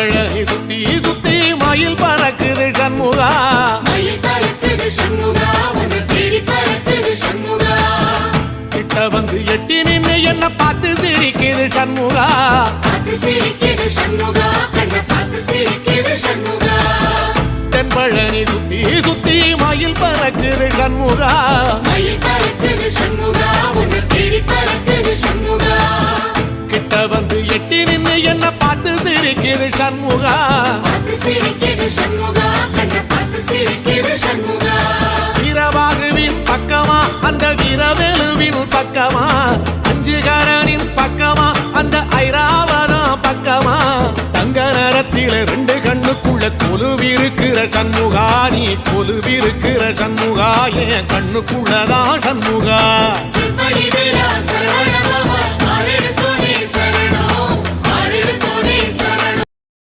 சுத்தி சுத்தி மயில் பறக்குது சண்முகா, மயில் பறக்குது சண்முகா, உன்னை தேடி பறக்குது சண்முகா. கிட்ட வந்து எட்டி நின்னு என்ன பார்த்து சிரிக்குது சண்முகா, பார்த்து சிரிக்குது சண்முகா, கண்ணை பார்த்து சிரிக்குது சண்முகா. தென்பழனி சுத்தி சுத்தி மயில் பறக்குது சண்முகா, மயில் பறக்குது சண்முகா, உன்னை தேடி பறக்குது சண்முகா. கிட்ட வந்து எட்டி நின்னு என்ன பார்த்து சிரிக்குது சண்முகா, பார்த்து சிரிக்குது சண்முகா, கண்ணை பார்த்து சிரிக்குது சண்முகா. வீரபாகுவின் பக்கமா அந்த வீரவேலுவின் பக்கமா, அஞ்சுகரனின் பக்கமா அந்த ஐராவதம் பக்கமா, தங்க நேரத்தில ரெண்டு கண்ணுக்குள்ள கொலுவிருக்கிற சண்முகா, நீ கொலுவிருக்கிற சண்முகா, என் கண்ணுக்குள்ளதான் சண்முகா. செவ்வடி வேலா